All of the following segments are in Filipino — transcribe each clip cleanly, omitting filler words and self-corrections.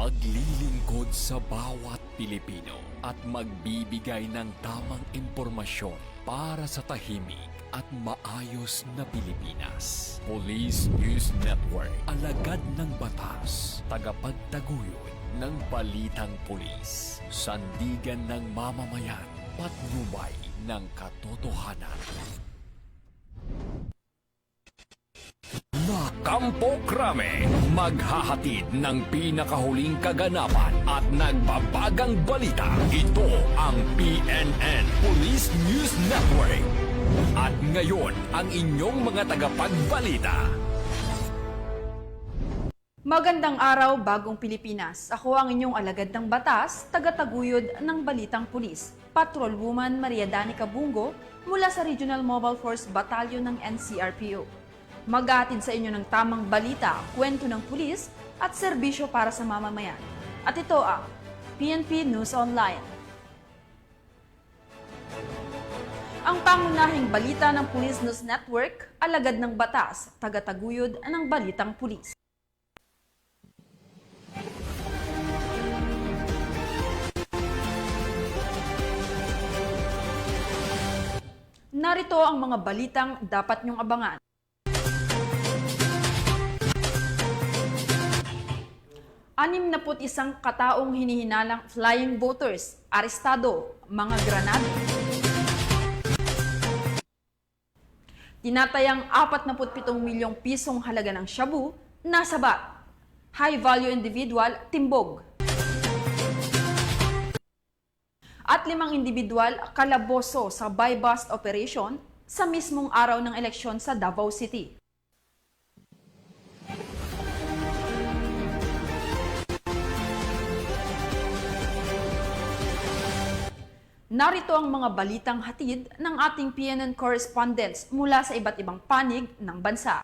Maglilingkod sa bawat Pilipino at magbibigay ng tamang impormasyon para sa tahimik at maayos na Pilipinas. Police News Network, alagad ng batas, tagapagtaguyod ng balitang pulis, sandigan ng mamamayan, patnubay ng katotohanan. Kampo Krame, maghahatid ng pinakahuling kaganapan at nagbabagang balita. Ito ang PNN Police News Network. At ngayon, ang inyong mga tagapagbalita. Magandang araw, bagong Pilipinas. Ako ang inyong alagad ng batas, tagataguyod ng Balitang Pulis, Patrolwoman Maria Danica Bungo mula sa Regional Mobile Force Battalion ng NCRPO. Maghahatid sa inyo ng tamang balita, kwento ng pulis at serbisyo para sa mamamayan. At ito ang PNP News Online. Ang pangunahing balita ng Police News Network, alagad ng batas, tagataguyod ng Balitang Pulis. Narito ang mga balitang dapat niyong abangan. Isang kataong hinihinalang flying voters, arestado, mga granada. Tinatayang 47 milyong pisong halaga ng shabu, nasabat. High value individual, timbog. At 5 individual, kalaboso sa buy-bust operation sa mismong araw ng eleksyon sa Davao City. Narito ang mga balitang hatid ng ating PNN correspondents mula sa iba't ibang panig ng bansa.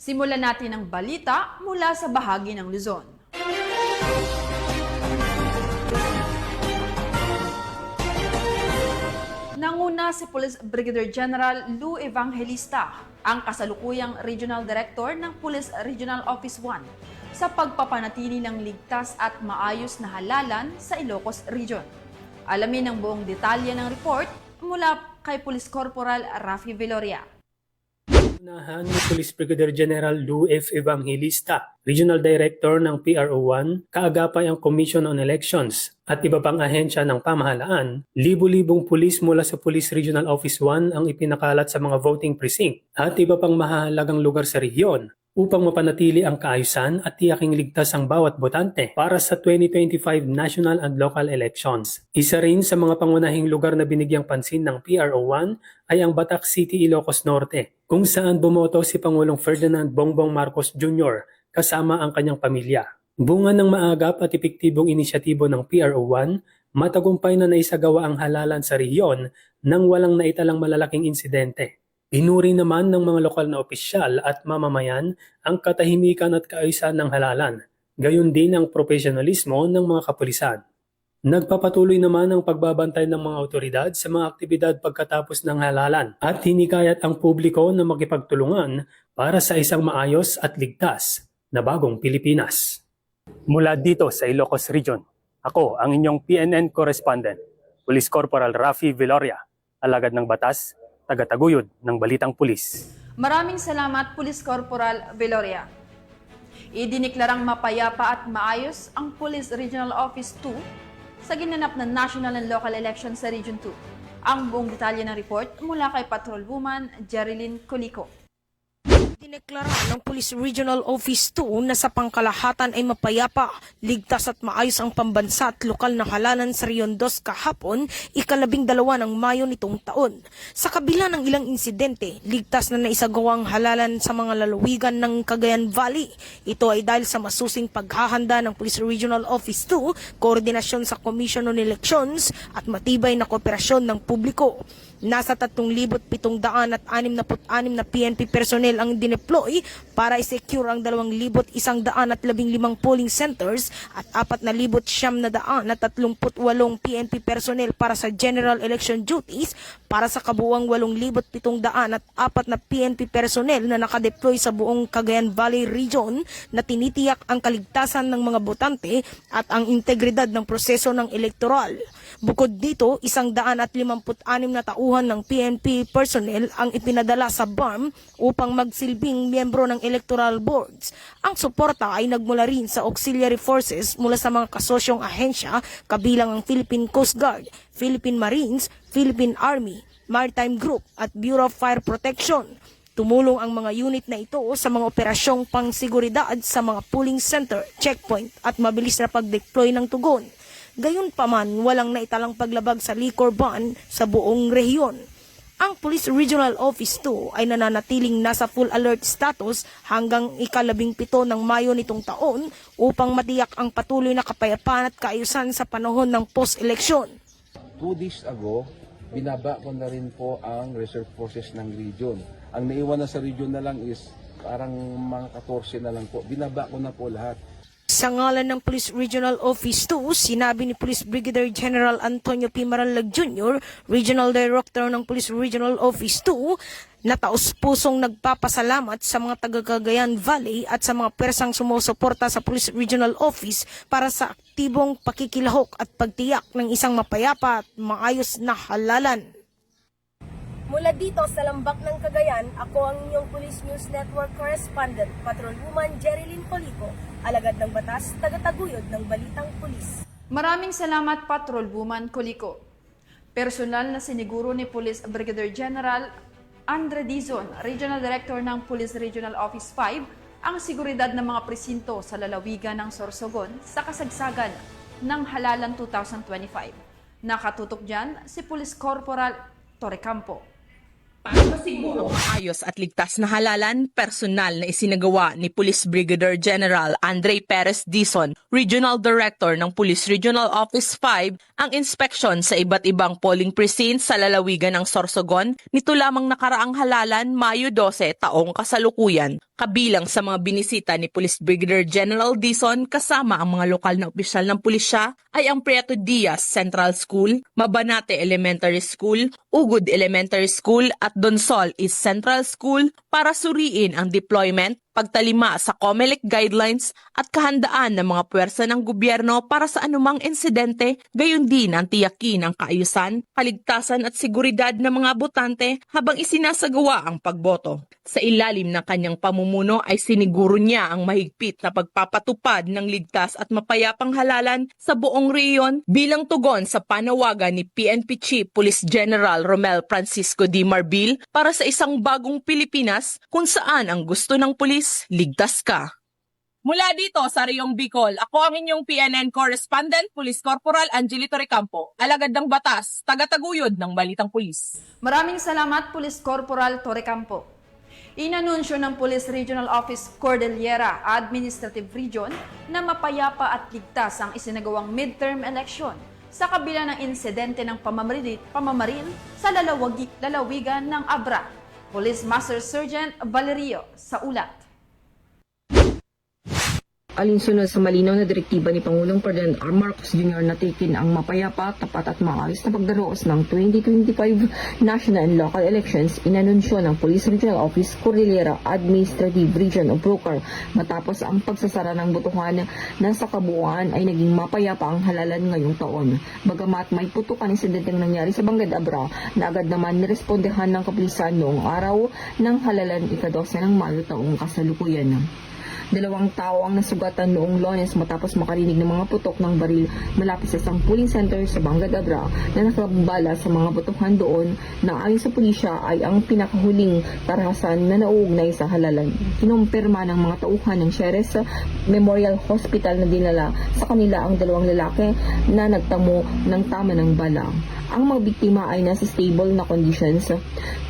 Simulan natin ang balita mula sa bahagi ng Luzon. Nanguna si Police Brigadier General Lou Evangelista, ang kasalukuyang Regional Director ng Police Regional Office 1, sa pagpapanatili ng ligtas at maayos na halalan sa Ilocos Region. Alamin ang buong detalye ng report mula kay Police Corporal Rafi Viloria. Unahan ni Police Brigadier General Lou F. Evangelista, Regional Director ng PRO1, kaagapay ang Commission on Elections at iba pang ahensya ng pamahalaan. Libu-libong pulis mula sa Police Regional Office 1 ang ipinakalat sa mga voting precinct at iba pang mahalagang lugar sa rehiyon upang mapanatili ang kaayusan at tiyaking ligtas ang bawat botante para sa 2025 national and local elections. Isa rin sa mga pangunahing lugar na binigyang pansin ng PRO1 ay ang Batac City, Ilocos Norte, kung saan bumoto si Pangulong Ferdinand Bongbong Marcos Jr. kasama ang kanyang pamilya. Bunga ng maagap at epektibong inisyatibo ng PRO1, matagumpay na naisagawa ang halalan sa rehiyon nang walang naitalang malalaking insidente. Pinuri naman ng mga lokal na opisyal at mamamayan ang katahimikan at kaayusan ng halalan, gayon din ang profesionalismo ng mga kapulisan. Nagpapatuloy naman ang pagbabantay ng mga otoridad sa mga aktibidad pagkatapos ng halalan at hinikayat ang publiko na makipagtulungan para sa isang maayos at ligtas na bagong Pilipinas. Mula dito sa Ilocos Region, ako ang inyong PNN correspondent, Police Corporal Rafi Viloria, alagad ng batas, tagataguyod ng Balitang Pulis. Maraming salamat, Police Corporal Viloria. Idiniklarang mapayapa at maayos ang Police Regional Office 2 sa ginanap na national and local election sa Region 2. Ang buong detalye ng report mula kay Patrolwoman Jerilyn Colico. Dineklara ng Police Regional Office 2 na sa pangkalahatan ay mapayapa, ligtas at maayos ang pambansa at lokal na halalan sa Rion 2 kahapon, 12 ng Mayo nitong taon. Sa kabila ng ilang insidente, ligtas na naisagawa ang halalan sa mga lalawigan ng Cagayan Valley. Ito ay dahil sa masusing paghahanda ng Police Regional Office 2, koordinasyon sa Commission on Elections at matibay na kooperasyon ng publiko. Nasa 3,766 na PNP personnel ang dineploy para i-secure ang 2,115 polling centers at 4,938 PNP personnel para sa general election duties para sa kabuuang 8,704 na PNP personnel na nakadeploy sa buong Cagayan Valley Region na tinitiyak ang kaligtasan ng mga botante at ang integridad ng proseso ng elektoral. Bukod dito, 156 na tauhan ng PNP personnel ang ipinadala sa BARM upang magsilbing miyembro ng electoral boards. Ang suporta ay nagmula rin sa auxiliary forces mula sa mga kasosyong ahensya kabilang ang Philippine Coast Guard, Philippine Marines, Philippine Army, Maritime Group at Bureau of Fire Protection. Tumulong ang mga unit na ito sa mga operasyong pangseguridad sa mga polling center, checkpoint at mabilis na pag-deploy ng tugon. Gayunpaman, walang naitalang paglabag sa liquor ban sa buong rehiyon. Ang Police Regional Office 2 ay nananatiling nasa full alert status hanggang ika-17 ng Mayo nitong taon upang matiyak ang patuloy na kapayapaan at kaayusan sa panahon ng post-eleksyon. 2 days ago, binaba ko na rin po ang reserve forces ng region. Ang naiwan na sa region na lang is parang mga 14 na lang po. Binaba ko na po lahat. Sa ngalan ng Police Regional Office 2, sinabi ni Police Brigadier General Antonio P. Maralag Jr., Regional Director ng Police Regional Office 2, na taus-pusong nagpapasalamat sa mga taga-Cagayan Valley at sa mga persang sumusuporta sa Police Regional Office para sa aktibong pakikilahok at pagtiyak ng isang mapayapa at maayos na halalan. Mula dito sa Lambak ng Cagayan, ako ang inyong Police News Network Correspondent, Patrolwoman Jerilyn Polico, alagad ng batas, tagataguyod ng Balitang Pulis. Maraming salamat, Patrolwoman Colico. Personal na siniguro ni Police Brigadier General Andre Dizon, Regional Director ng Police Regional Office 5, ang seguridad ng mga presinto sa lalawigan ng Sorsogon sa kasagsagan ng Halalan 2025. Nakatutok dyan si Police Corporal Torrecampo. Para masiguro maayos at ligtas na halalan, personal na isinagawa ni Police Brigadier General Andre Perez Dizon, Regional Director ng Police Regional Office 5, ang inspeksyon sa iba't ibang polling precincts sa lalawigan ng Sorsogon nito lamang nakaraang halalan Mayo 12 taong kasalukuyan. Kabilang sa mga binisita ni Police Brigadier General Dizon kasama ang mga lokal na opisyal ng pulisya ay ang Prieto Diaz Central School, Mabanate Elementary School, Ugod Elementary School at Donsol East Central School para suriin ang deployment, pagtalima sa COMELEC guidelines at kahandaan ng mga puwersa ng gobyerno para sa anumang insidente, gayon din ang tiyakin ang kaayusan, kaligtasan at seguridad ng mga botante habang isinasagawa ang pagboto. Sa ilalim ng kanyang pamumuno ay siniguro niya ang mahigpit na pagpapatupad ng ligtas at mapayapang halalan sa buong rehiyon bilang tugon sa panawagan ni PNP Chief Police General Romel Francisco D. Marbil para sa isang bagong Pilipinas kung saan ang gusto ng pulis, ligtas ka. Mula dito sa Riyong Bicol, ako ang inyong PNN Correspondent, Police Corporal Angelito Recampo, alagad ng batas, tagataguyod ng Balitang Pulis. Maraming salamat, Police Corporal Torrecampo. Inanunsyo ng Police Regional Office Cordillera Administrative Region na mapayapa at ligtas ang isinagawang midterm election sa kabila ng insidente ng pamamaril sa lalawigan ng Abra. Police Master Sergeant Valerio sa ulat. Alinsunod sa malinaw na direktiba ni Pangulong Ferdinand R. Marcos Jr. na tikin ang mapayapa, tapat at maayos na pagdaroos ng 2025 national and local elections, inanunsyo ng Police Regional Office Cordillera Administrative Region o PROCAR matapos ang pagsasara ng botohan na sa kabuuan ay naging mapayapa ang halalan ngayong taon. Bagamat may putukan insidenteng nangyari sa Banggad Abra na agad naman nirespondehan ng kapulisan noong araw ng halalan ika-12 ng Mayo taong kasalukuyan. 2 tao ang nasugatan noong Lunes matapos makarinig ng mga putok ng baril malapit sa isang polling center sa Banggad Abra na nakabala sa mga botohan doon na ayon sa pulisya ay ang pinakahuling karahasan na nauugnay sa halalan. Kinumpirma ng mga tauhan ng Xerez Memorial Hospital na dinala sa kanila ang 2 lalaki na nagtamo ng tama ng bala. Ang mga biktima ay nasa stable na conditions.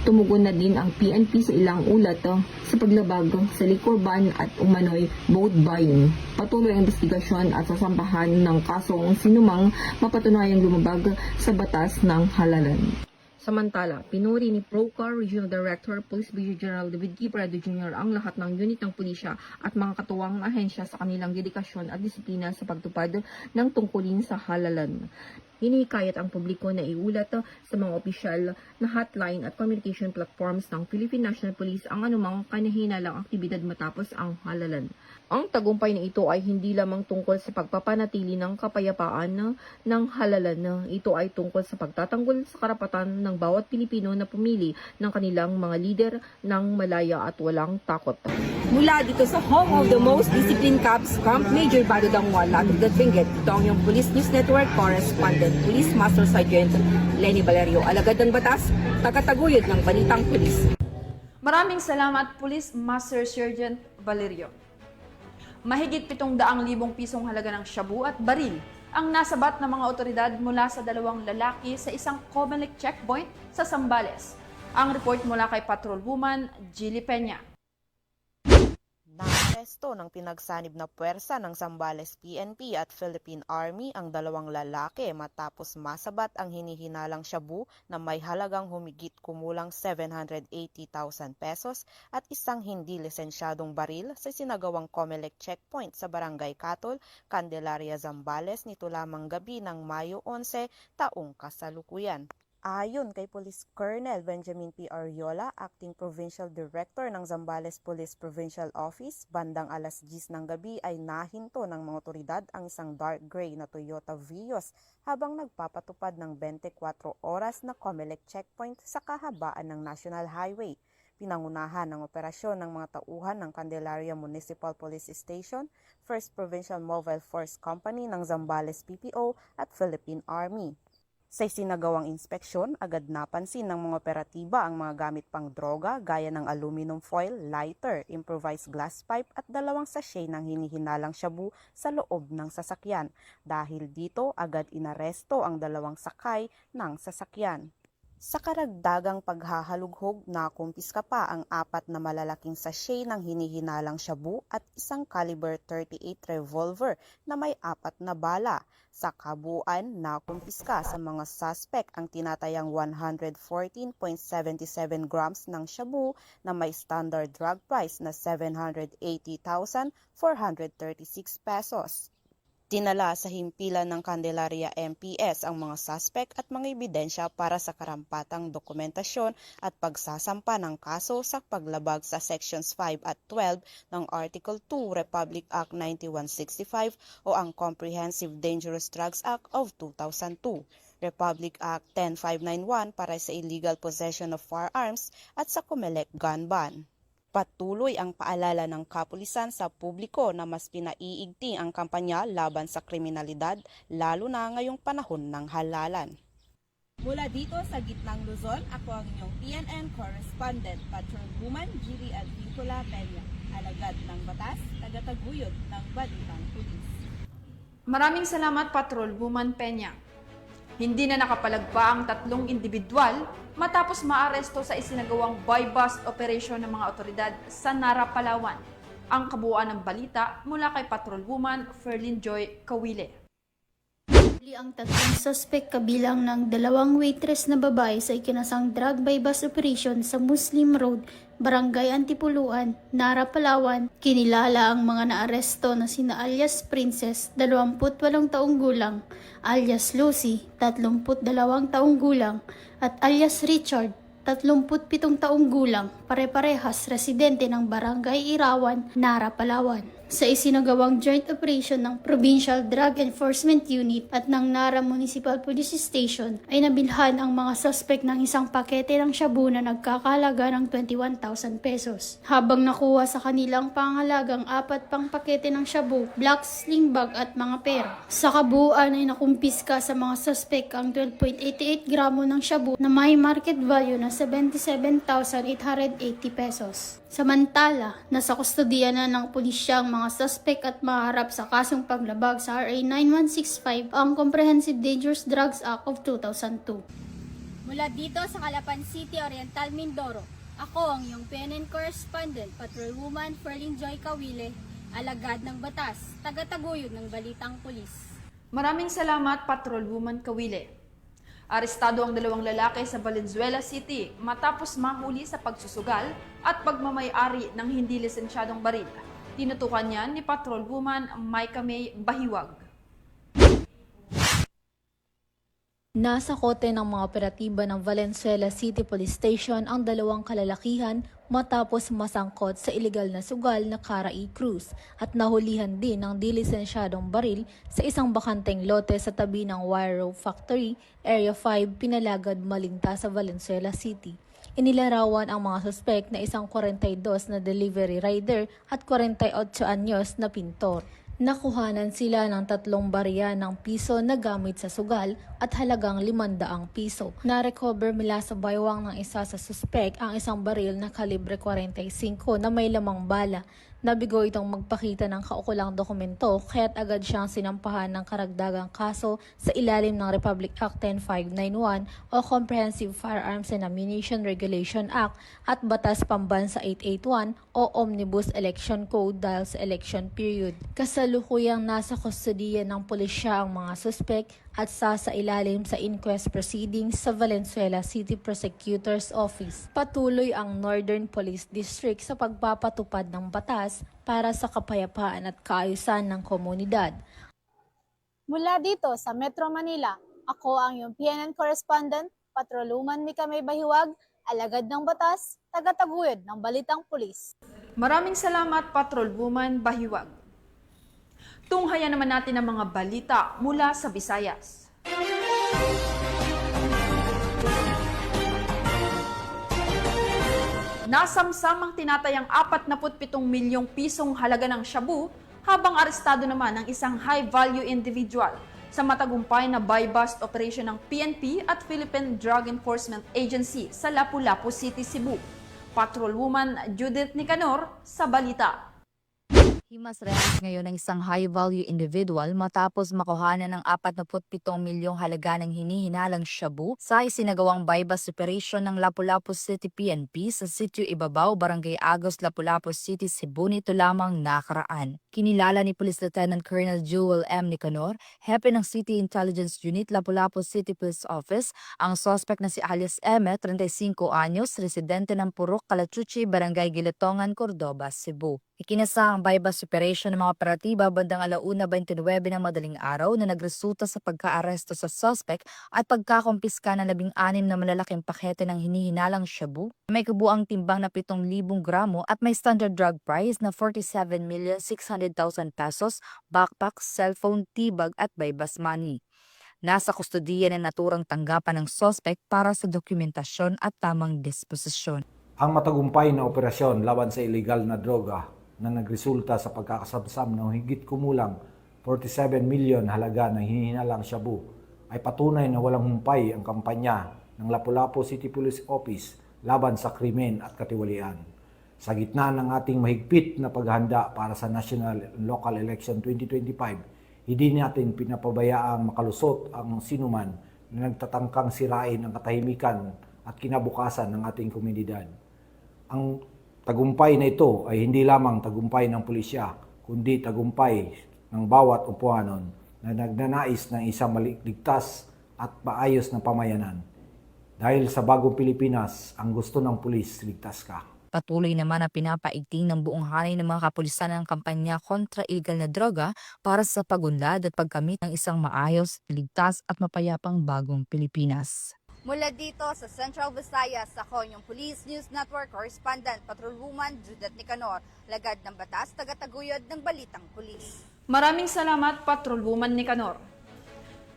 Tumugon na din ang PNP sa ilang ulat sa paglabag sa liquor ban at umano'y vote buying. Patuloy ang investigasyon at sasampahan ng kasong sinumang mapatunayang lumabag sa batas ng halalan. Samantala, pinuri ni Procar Regional Director Police Brigadier General David Kiprado Jr. ang lahat ng unit ng pulisya at mga katuwang ahensya sa kanilang dedikasyon at disiplina sa pagtupad ng tungkulin sa halalan. Hinihikayat ang publiko na iulat sa mga opisyal na hotline at communication platforms ng Philippine National Police ang anumang kanahinalang aktibidad matapos ang halalan. Ang tagumpay na ito ay hindi lamang tungkol sa pagpapanatili ng kapayapaan ng halalan. Ito ay tungkol sa pagtatanggol sa karapatan ng bawat Pilipino na pumili ng kanilang mga lider ng malaya at walang takot. Mula dito sa home of the most disciplined cops, Camp Major Badudang Latig at Benguet, ito ang iyong Police News Network Correspondent, Police Master Sergeant Lenny Valerio, alagad ng batas, tagataguyod ng balitang pulis. Maraming salamat, Police Master Sergeant Valerio. Mahigit 700,000 pisong halaga ng shabu at baril ang nasabat ng mga otoridad mula sa 2 lalaki sa isang Comelec checkpoint sa Zambales. Ang report mula kay Patrolwoman Jilly Peña. Naaresto ng pinagsanib na puwersa ng Zambales PNP at Philippine Army ang 2 lalaki matapos masabat ang hinihinalang shabu na may halagang humigit kumulang 780,000 pesos at isang hindi lisensyadong baril sa sinagawang Comelec checkpoint sa Barangay Catol, Candelaria, Zambales nito lamang gabi ng Mayo 11 taong kasalukuyan. Ayon kay Police Colonel Benjamin P. Ariola, Acting Provincial Director ng Zambales Police Provincial Office, bandang alas 10 ng gabi ay nahinto ng mga otoridad ang isang dark gray na Toyota Vios habang nagpapatupad ng 24 oras na Comelec checkpoint sa kahabaan ng National Highway. Pinangunahan ng operasyon ng mga tauhan ng Candelaria Municipal Police Station, 1st Provincial Mobile Force Company ng Zambales PPO at Philippine Army. Sa isinagawang inspeksyon, agad napansin ng mga operatiba ang mga gamit pang droga gaya ng aluminum foil, lighter, improvised glass pipe at 2 sachet ng hinihinalang shabu sa loob ng sasakyan. Dahil dito, agad inaresto ang 2 sakay ng sasakyan. Sa karagdagang paghahalughog, nakumpiska pa ang 4 na malalaking sachet ng hinihinalang shabu at isang caliber 38 revolver na may 4 na bala. Sa kabuuan, nakumpiska sa mga suspect ang tinatayang 114.77 grams ng shabu na may standard drug price na 780,436 pesos. Dinala sa himpilan ng Candelaria MPS ang mga suspect at mga ebidensya para sa karampatang dokumentasyon at pagsasampa ng kaso sa paglabag sa Sections 5 at 12 ng Article 2 Republic Act 9165 o ang Comprehensive Dangerous Drugs Act of 2002. Republic Act 10591 para sa illegal possession of firearms at sa Comelec gun ban. Patuloy ang paalala ng kapulisan sa publiko na mas pinaiigting ang kampanya laban sa kriminalidad, lalo na ngayong panahon ng halalan. Mula dito sa gitnang Luzon, ako ang inyong PNN Correspondent, Patrolwoman Jilly Advincula Peña, alagad ng batas, tagataguyod ng balitang pulis. Maraming salamat, Patrolwoman Peña. Hindi na nakapalagpa ang 3 individual matapos maaresto sa isinagawang buy-bust operation ng mga otoridad sa Nara, Palawan. Ang kabuuan ng balita mula kay Patrolwoman Ferlyn Joy Kawile. Ang 3 suspect kabilang ng 2 waitress na babae sa ikinasang drug buy-bust operation sa Muslim Road, Barangay Antipuluan, Nara, Palawan. Kinilala ang mga naaresto na sina alias Princess, 28 taong gulang, alias Lucy, 32 taong gulang, at alias Richard, 37 taong gulang, pare-parehas residente ng Barangay Irawan, Nara, Palawan. Sa isinagawang joint operation ng Provincial Drug Enforcement Unit at ng Nara Municipal Police Station ay nabilhan ang mga suspect ng isang pakete ng shabu na nagkakahalaga ng 21,000 pesos. Habang nakuha sa kanilang pangalagang 4 pang pakete ng shabu, black sling bag at mga pera. Sa kabuuan ay nakumpiska sa mga suspect ang 12.88 gramo ng shabu na may market value na 77,880 pesos. Samantala, nasa kustodiya na ng pulisya ang mga suspect at maharap sa kasong paglabag sa RA 9165 ang Comprehensive Dangerous Drugs Act of 2002. Mula dito sa Calapan City, Oriental, Mindoro, ako ang iyong PNN Correspondent, Patrolwoman Ferlyn Joy Kawile, alagad ng batas, tagataguyod ng balitang pulis. Maraming salamat, Patrolwoman Kawile. Arestado ang dalawang lalaki sa Valenzuela City matapos mahuli sa pagsusugal at pagmamay-ari ng hindi lisensyadong baril. Tinutukan niyan ni Patrolwoman Maika May Bahiwag. Nasa kote ng mga operatiba ng Valenzuela City Police Station ang dalawang kalalakihan matapos masangkot sa ilegal na sugal na Cara E. Cruz at nahulihan din ng dilisensyadong baril sa isang bakanteng lote sa tabi ng Wire Rope Factory, Area 5, Pinalagad, Malinta sa Valenzuela City. Inilarawan ang mga suspek na isang 42 na delivery rider at 48 anyos na pintor. Nakuhanan sila ng 3 barya ng piso na gamit sa sugal at halagang 500 piso. Na-recover mula sa baywang ng isa sa suspek ang isang baril na kalibre 45 na may lamang bala. Nabigo itong magpakita ng kaukulang dokumento kaya't agad siyang sinampahan ng karagdagang kaso sa ilalim ng Republic Act 10591 o Comprehensive Firearms and Ammunition Regulation Act at Batas Pambansa 881 o Omnibus Election Code dahil sa election period. Kasalukuyang nasa kustodiya ng pulisya ang mga suspek at sasailalim sa inquest proceedings sa Valenzuela City Prosecutor's Office. Patuloy ang Northern Police District sa pagpapatupad ng batas para sa kapayapaan at kaayusan ng komunidad. Mula dito sa Metro Manila, ako ang iyong PNN correspondent, Patrolwoman Maika May Bahiwag, alagad ng batas, tagataguyod ng balitang pulis. Maraming salamat, Patrolwoman Bahiwag. Tunghayan naman natin ang mga balita mula sa Visayas. Nasamsamang tinatayang 47 milyong pisong halaga ng shabu habang arestado naman ang isang high-value individual sa matagumpay na buy-bust operation ng PNP at Philippine Drug Enforcement Agency sa Lapu-Lapu City, Cebu. Patrolwoman Judith Nicanor sa balita. Himas-rehas ngayon ng isang high-value individual matapos makuhanan ng 47 milyong halaga ng hinihinalang shabu sa isinagawang buy-bust operation ng Lapu-Lapu City PNP sa Sitio Ibabaw, Barangay Agos, Lapu-Lapu City, Cebu nito lamang nakaraan. Kinilala ni Police Lieutenant Colonel Jewel M. Nicanor, hepe ng City Intelligence Unit, Lapu-Lapu City Police Office, ang suspect na si alias M, 35 anyos, residente ng Purok, Calachuchi, Barangay Giletongan, Cordoba, Cebu. Ikinasa ang buy-bust operation ng mga operatiba bandang 1:29 ng madaling araw na nagresulta sa pagkaaresto sa suspect at pagkakumpiska ng 16 na malalaking pakete ng hinihinalang shabu. May kabuang timbang na 7,000 gramo at may standard drug price na 47,600,000 pesos, backpack, cellphone, tibag at buy-bust money. Nasa kustodiya na naturang tanggapan ng suspect para sa dokumentasyon at tamang disposisyon. Ang matagumpay na operasyon laban sa iligal na droga na nagresulta sa pagkakasamsam ng higit kumulang 47 milyon halaga ng hinihinalang shabu ay patunay na walang humpay ang kampanya ng Lapu-Lapu City Police Office laban sa krimen at katiwalian. Sa gitna ng ating mahigpit na paghahanda para sa National and Local Election 2025, hindi natin pinapabayaang makalusot ang sinuman na nagtatangkang sirain ang katahimikan at kinabukasan ng ating komunidad. Ang tagumpay na ito ay hindi lamang tagumpay ng pulisya, kundi tagumpay ng bawat upuanon na nagnanais ng isang maligtas at maayos na pamayanan. Dahil sa bagong Pilipinas, ang gusto ng pulis, ligtas ka. Patuloy naman na pinapaigting ng buong hanay ng mga kapulisan ng kampanya kontra illegal na droga para sa pagunlad at pagkamit ng isang maayos, ligtas at mapayapang bagong Pilipinas. Mula dito sa Central Visayas, ako yung Police News Network correspondent, Patrolwoman Judith Nicanor, lagad ng batas, tagataguyod ng balitang pulis. Maraming salamat, Patrolwoman Nicanor.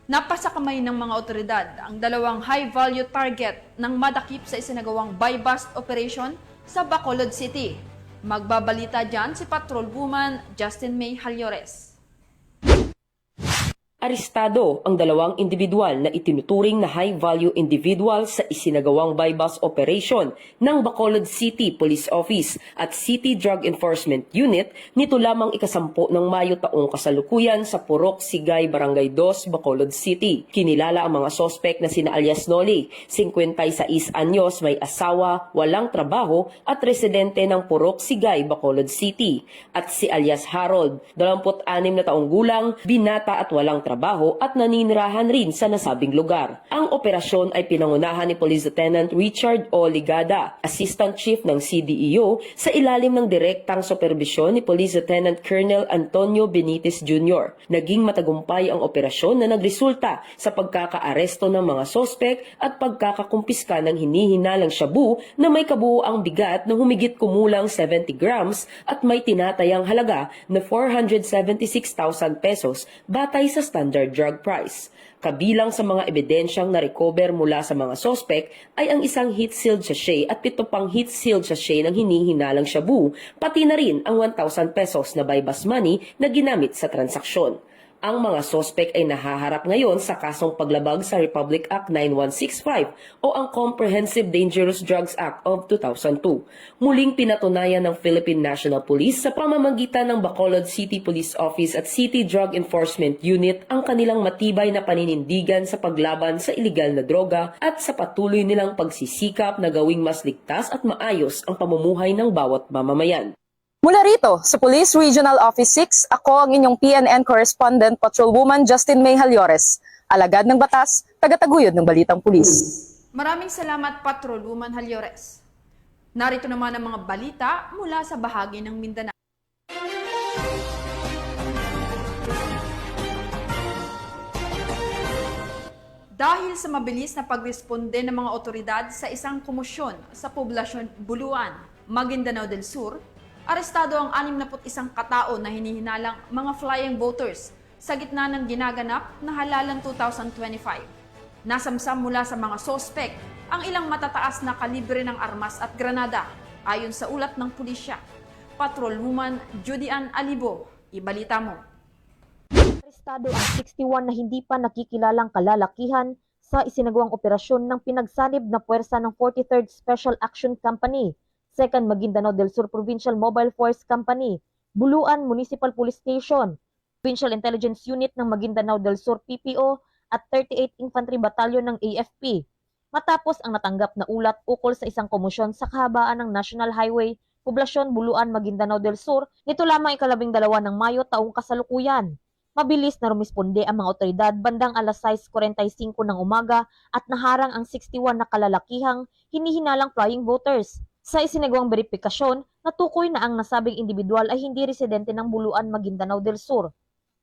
Napasakamay ng mga otoridad ang dalawang high-value target ng madakip sa isinagawang buy-bust operation sa Bacolod City. Magbabalita dyan si Patrolwoman Justin May Halyores. Arestado ang dalawang individual na itinuturing na high-value individual sa isinagawang buy-bust operation ng Bacolod City Police Office at City Drug Enforcement Unit nito lamang ika-10 ng Mayo taong kasalukuyan sa Purok, Sigay, Barangay 2, Bacolod City. Kinilala ang mga sospek na sina alias Noli, 56 anyos, may asawa, walang trabaho at residente ng Purok, Sigay, Bacolod City, at si alias Harold, 26 na taong gulang, binata at walang trabaho nagtatrabaho at naninirahan rin sa nasabing lugar. Ang operasyon ay pinangunahan ni Police Lieutenant Richard O. Ligada, Assistant Chief ng CDEO, sa ilalim ng direktang superbisyon ni Police Lieutenant Colonel Antonio Benitez Jr. Naging matagumpay ang operasyon na nagresulta sa pagkakaaresto ng mga sospek at pagkakakumpiska ng hinihinalang shabu na may kabuuang bigat na humigit kumulang 70 grams at may tinatayang halaga na 476,000 pesos batay sa standard drug price. Kabilang sa mga ebidensyang na-recover mula sa mga sospek ay ang isang heat-sealed sachet at 7 pang heat-sealed sachet ng hinihinalang shabu, pati na rin ang 1,000 pesos na buy-bus money na ginamit sa transaksyon. Ang mga sospek ay nahaharap ngayon sa kasong paglabag sa Republic Act 9165 o ang Comprehensive Dangerous Drugs Act of 2002. Muling pinatunayan ng Philippine National Police sa pamamagitan ng Bacolod City Police Office at City Drug Enforcement Unit ang kanilang matibay na paninindigan sa paglaban sa ilegal na droga at sa patuloy nilang pagsisikap na gawing mas ligtas at maayos ang pamumuhay ng bawat mamamayan. Mula rito sa Police Regional Office 6, ako ang inyong PNN Correspondent Patrolwoman Justin May Halyores, alagad ng batas, tagataguyod ng Balitang Pulis. Maraming salamat, Patrolwoman Halyores. Narito naman ang mga balita mula sa bahagi ng Mindanao. Dahil sa mabilis na pagresponde ng mga otoridad sa isang komosyon sa poblasyon Buluan, Maguindanao del Sur, arestado ang 61 katao na hinihinalang mga flying voters sa gitna ng ginaganap na halalan 2025. Nasamsam mula sa mga sospek ang ilang matataas na kalibre ng armas at granada, ayon sa ulat ng pulisya. Patrolwoman Judy Ann Alibo, ibalita mo. Arestado ang 61 na hindi pa nakikilalang kalalakihan sa isinagawang operasyon ng pinagsanib na puwersa ng 43rd Special Action Company, 2nd Maguindanao del Sur Provincial Mobile Force Company, Buluan Municipal Police Station, Provincial Intelligence Unit ng Maguindanao del Sur PPO at 38 Infantry Battalion ng AFP. Matapos ang natanggap na ulat ukol sa isang komosyon sa kahabaan ng National Highway, Poblasyon Buluan, Maguindanao del Sur, nito lamang 12 ng Mayo taong kasalukuyan. Mabilis na rumisponde ang mga otoridad bandang alas 6:45 ng umaga at naharang ang 61 na kalalakihang hinihinalang flying voters. Sa isinagawang beripikasyon, natukoy na ang nasabing individual ay hindi residente ng Buluan, Maguindanao del Sur.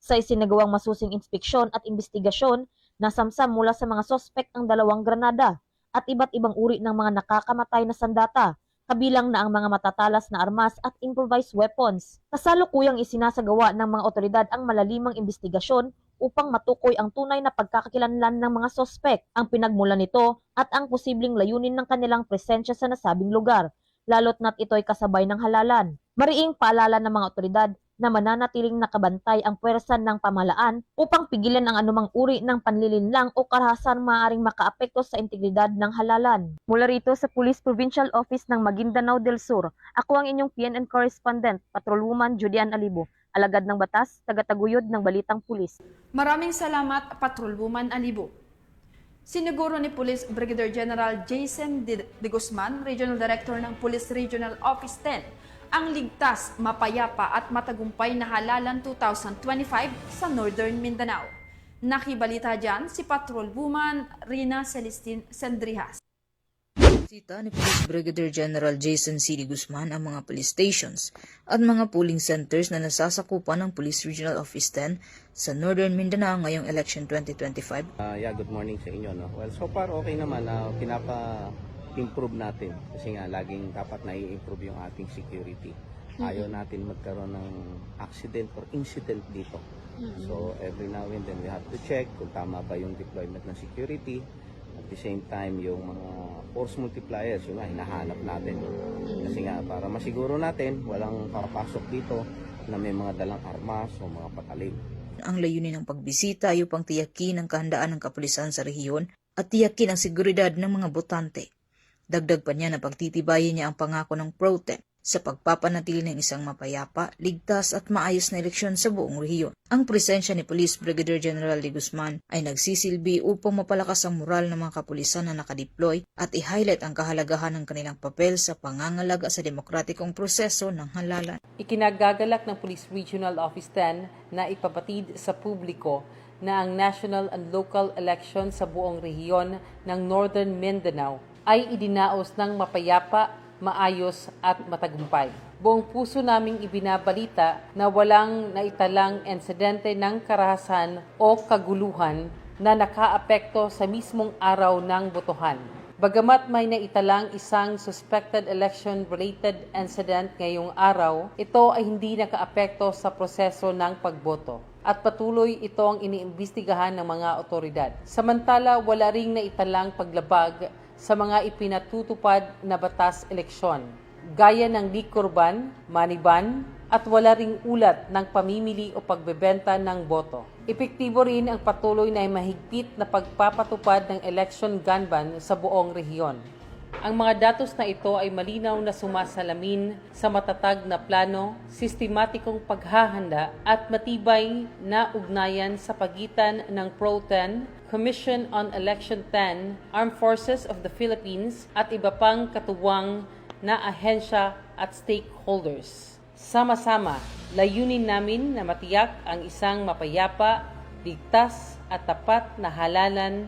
Sa isinagawang masusing inspeksyon at investigasyon, nasamsam mula sa mga sospek ang 2 granada at iba't ibang uri ng mga nakakamatay na sandata, kabilang na ang mga matatalas na armas at improvised weapons. Kasalukuyang isinasagawa ng mga otoridad ang malalimang investigasyon upang matukoy ang tunay na pagkakakilanlan ng mga sospek, ang pinagmulan nito at ang posibleng layunin ng kanilang presensya sa nasabing lugar, lalo't na't ito'y kasabay ng halalan. Mariing paalala ng mga otoridad na mananatiling nakabantay ang puwersa ng pamahalaan upang pigilan ang anumang uri ng panlilinlang o karahasan maaaring makaapekto sa integridad ng halalan. Mula rito sa Police Provincial Office ng Maguindanao del Sur, ako ang inyong PNN Correspondent, Patrolwoman Judy Ann Alibo, alagad ng batas, tagataguyod ng Balitang Pulis. Maraming salamat, Patrolwoman Alibo. Siniguro ni Police Brigadier General Jason De Guzman, Regional Director ng Police Regional Office 10, ang ligtas, mapayapa at matagumpay na halalan 2025 sa Northern Mindanao. Nakibalita dyan si Patrolwoman Rina Celestine Sendrihas. Sita ni Police Brigadier General Jason C. De Guzman ang mga police stations at mga polling centers na nasasakupan ng Police Regional Office 10 sa Northern Mindanao ngayong election 2025. Good morning sa inyo. No? Well, so far okay naman. Pinapa-improve natin kasi nga laging dapat na i-improve yung ating security. Ayaw natin magkaroon ng accident or incident dito. So every now and then we have to check kung tama ba yung deployment ng security. At the same time, yung mga force multipliers, yun nga, hinahanap natin. Kasi nga, para masiguro natin, walang papasok dito na may mga dalang armas o mga patalim. Ang layunin ng pagbisita ay upang tiyakin ang kahandaan ng kapulisan sa rehiyon at tiyakin ang seguridad ng mga botante. Dagdag pa niya na pagtitibayin niya ang pangako ng PROTEM sa pagpapanatili ng isang mapayapa, ligtas at maayos na eleksyon sa buong rehiyon. Ang presensya ni Police Brigadier General De Guzman ay nagsisilbi upang mapalakas ang moral ng mga kapulisan na nakadeploy at i-highlight ang kahalagahan ng kanilang papel sa pangangalaga sa demokratikong proseso ng halalan. Ikinagagalak ng Police Regional Office 10 na ipapatid sa publiko na ang national and local election sa buong rehiyon ng Northern Mindanao ay idinaos ng mapayapa, maayos at matagumpay. Buong puso naming ibinabalita na walang naitalang insidente ng karahasan o kaguluhan na nakaapekto sa mismong araw ng botohan. Bagamat may naitalang isang suspected election-related incident ngayong araw, ito ay hindi nakaapekto sa proseso ng pagboto at patuloy itong iniimbestigahan ng mga otoridad. Samantala, wala ring naitalang paglabag sa mga ipinatutupad na batas eleksyon, gaya ng liquor ban, money ban, at wala ring ulat ng pamimili o pagbebenta ng boto. Epektibo rin ang patuloy na mahigpit na pagpapatupad ng election gun ban sa buong rehiyon. Ang mga datos na ito ay malinaw na sumasalamin sa matatag na plano, sistematikong paghahanda at matibay na ugnayan sa pagitan ng Pro-10, Commission on Election 10, Armed Forces of the Philippines at iba pang katuwang na ahensya at stakeholders. Sama-sama, layunin namin na matiyak ang isang mapayapa, ligtas at tapat na halalan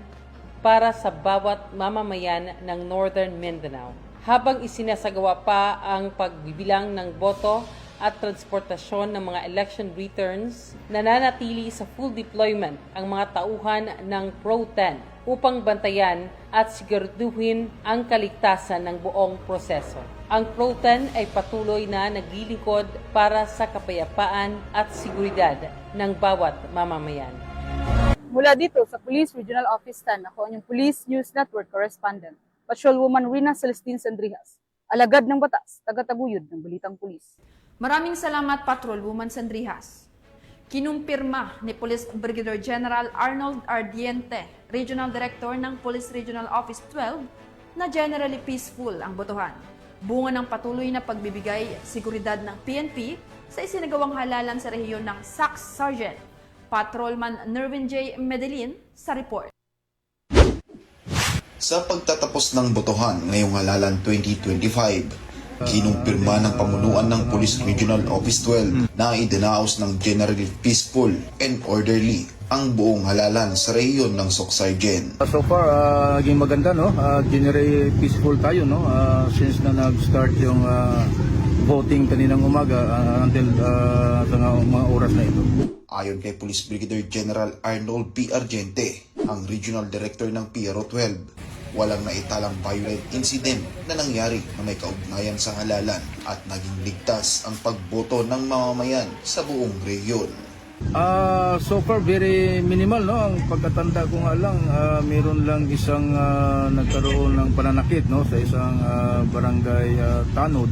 para sa bawat mamamayan ng Northern Mindanao. Habang isinasagawa pa ang pagbibilang ng boto at transportasyon ng mga election returns, nananatili sa full deployment ang mga tauhan ng Pro-10 upang bantayan at siguraduhin ang kaligtasan ng buong proseso. Ang Pro-10 ay patuloy na naglilingkod para sa kapayapaan at seguridad ng bawat mamamayan. Mula dito sa Police Regional Office 10, ako ang inyong Police News Network Correspondent, Patrolwoman Rina Celestine Sandrijas, alagad ng batas, tagataguyod ng Balitang Pulis. Maraming salamat, Patrolwoman Sandrijas. Kinumpirma ni Police Brigadier General Arnold Ardiente, Regional Director ng Police Regional Office 12, na generally peaceful ang botohan. Bunga ng patuloy na pagbibigay seguridad ng PNP sa isinagawang halalan sa rehiyon ng SAC Sergeant Patrolman Nervin J. Medellin sa report. Sa pagtatapos ng botohan ngayong halalan 2025, kinumpirma ng pamunuan ng Police Regional Office 12 na idinaos ng generally peaceful and orderly ang buong halalan sa rehiyon ng SOC Sergeant. So far, naging maganda, no? Generally peaceful tayo, no? Since na nag-start yung voting kaninang umaga until sa mga oras na ito. Ayon kay Police Brigadier General Arnold P. Ardiente, ang Regional Director ng PRO 12, walang naitalang violent incident na nangyari na may kaugnayan sa halalan at naging ligtas ang pagboto ng mamamayan sa buong rehiyon. So far very minimal, no? Ang pagkatanda ko nga lang, meron lang isang nagkaroon ng pananakit, no, sa isang barangay Tanod,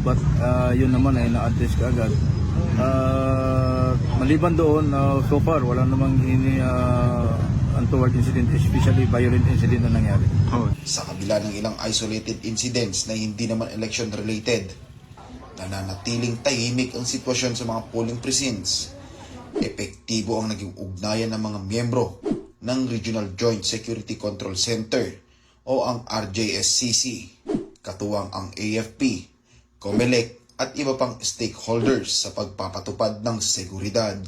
but yun naman ay na-address kaagad. Maliban doon, so far wala namang untoward incident, especially violent incident na nangyari. Sa kabila ng ilang isolated incidents na hindi naman election related, nananatiling tahimik ang sitwasyon sa mga polling precincts. Epektibo ang naging ugnayan ng mga miyembro ng Regional Joint Security Control Center o ang RJSCC, katuwang ang AFP, COMELEC at iba pang stakeholders sa pagpapatupad ng seguridad.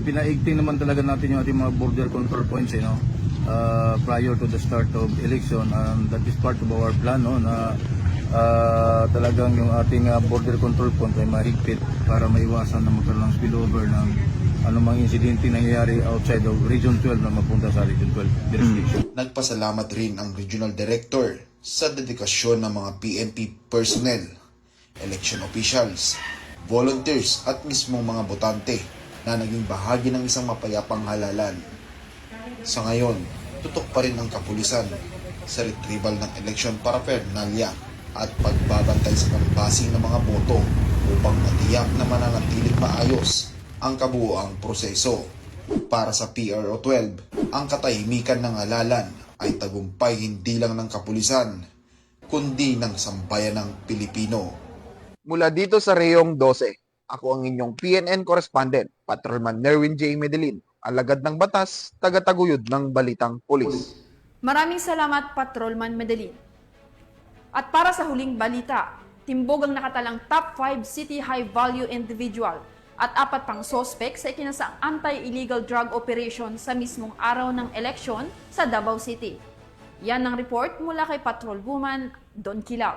Pinaigting naman talaga natin yung ating mga border control points, prior to the start of election, and that is part of our plan, no, na talagang yung ating border control point ay mahigpit para maiwasan na magkaroon ng spillover ng anumang insidente nangyayari outside of Region 12 na mapunta sa Region 12 jurisdiction. Nagpasalamat rin ang Regional Director sa dedikasyon ng mga PNP personnel, election officials, volunteers at mismong mga botante na naging bahagi ng isang mapayapang halalan. Sa ngayon, tutok pa rin ang kapulisan sa retrieval ng election paraphernalia at pagbabantay sa pambasing ng mga boto upang matiyak na mananatiling maayos ang kabuoang proseso. Para sa PRO 12, ang katahimikan ng halalan ay tagumpay hindi lang ng kapulisan, kundi ng sambayan ng Pilipino. Mula dito sa Reyong 12, ako ang inyong PNN correspondent, Patrolman Nervin J. Medellin, alagad ng batas, tagataguyod ng Balitang Pulis. Maraming salamat, Patrolman Medellin. At para sa huling balita, timbog ang nakatalang top 5 city high-value individual At 4 pang sospek sa ikinasang anti-illegal drug operation sa mismong araw ng eleksyon sa Davao City. Yan ang report mula kay Patrolwoman Don Kilao.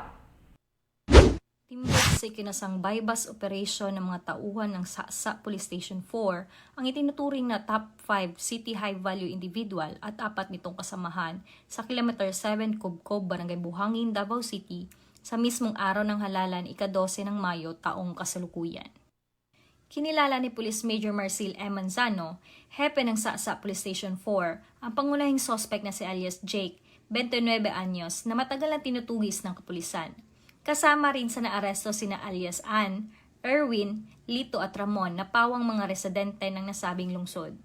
Timbok sa ikinasang bypass operation ng mga tauhan ng Saksa Police Station 4 ang itinuturing na top 5 city high-value individual at 4 nitong kasamahan sa Kilometer 7 Kubkob, Barangay Buhangin, Davao City sa mismong araw ng halalan ika-12 ng Mayo taong kasalukuyan. Kinilala ni Police Major Marcel M. Manzano, hepe ng Saksa Police Station 4, ang pangunahing sospek na si alias Jake, 29 anyos, na matagal na tinutugis ng kapulisan. Kasama rin sa naaresto sina alias Ann, Erwin, Lito at Ramon na pawang mga residente ng nasabing lungsod.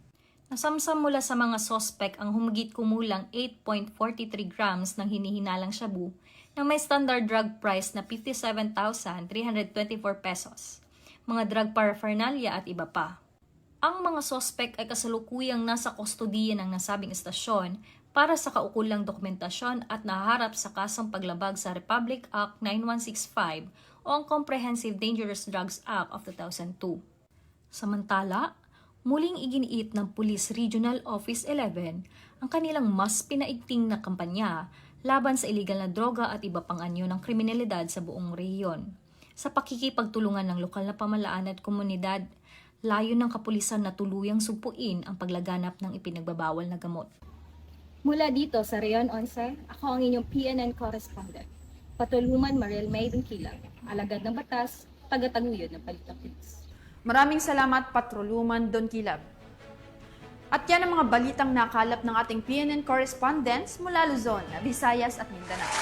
Nasamsam mula sa mga sospek ang humigit kumulang 8.43 grams ng hinihinalang shabu na may standard drug price na 57,324 pesos, mga drug paraphernalia at iba pa. Ang mga sospek ay kasalukuyang nasa kustodiya ng nasabing estasyon para sa kaukulang dokumentasyon at naharap sa kasong paglabag sa Republic Act 9165 o ang Comprehensive Dangerous Drugs Act of 2002. Samantala, muling iginiit ng Police Regional Office 11 ang kanilang mas pinaigting na kampanya laban sa iligal na droga at iba pang anyo ng kriminalidad sa buong rehiyon. Sa pakikipagtulungan ng lokal na pamahalaan at komunidad, layo ng kapulisan na tuluyang sugpuin ang paglaganap ng ipinagbabawal na gamot. Mula dito sa Rayon 11, ako ang inyong PNN correspondent, Patrolwoman Mariel May Dunquilaw, alagad ng batas, taga-taguyod ng Balitang Pulis. Maraming salamat, Patrolwoman Don Kilab. At yan ang mga balitang nakalap ng ating PNN correspondents mula Luzon, Visayas at Mindanao.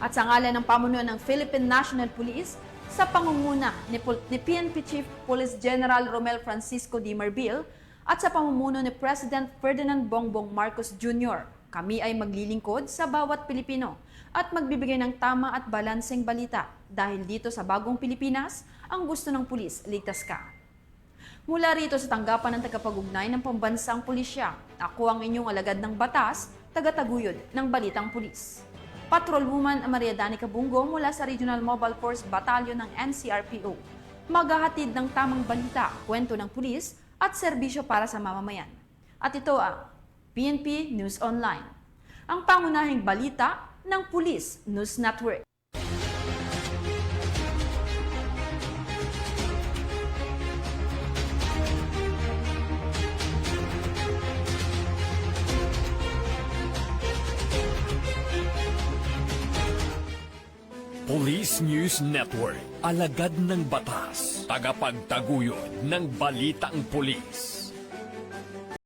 At sa ngalan ng pamunuan ng Philippine National Police, sa pangunguna ni PNP Chief Police General Romel Francisco D. Marbil at sa pamumuno ni President Ferdinand Bongbong Marcos Jr., kami ay maglilingkod sa bawat Pilipino at magbibigay ng tama at balanseng balita dahil dito sa bagong Pilipinas, ang gusto ng pulis, ligtas ka. Mula rito sa tanggapan ng tagapag-ugnay ng pambansang pulisya, ako ang inyong alagad ng batas, taga-taguyod ng Balitang Pulis. Patrolwoman Maria Danica Bungo mula sa Regional Mobile Force Battalion ng NCRPO. Maghahatid ng tamang balita, kwento ng pulis at serbisyo para sa mamamayan. At ito ang PNP News Online, ang pangunahing balita ng Police News Network. Police News Network, alagad ng batas, tagapagtaguyod ng balitang pulis.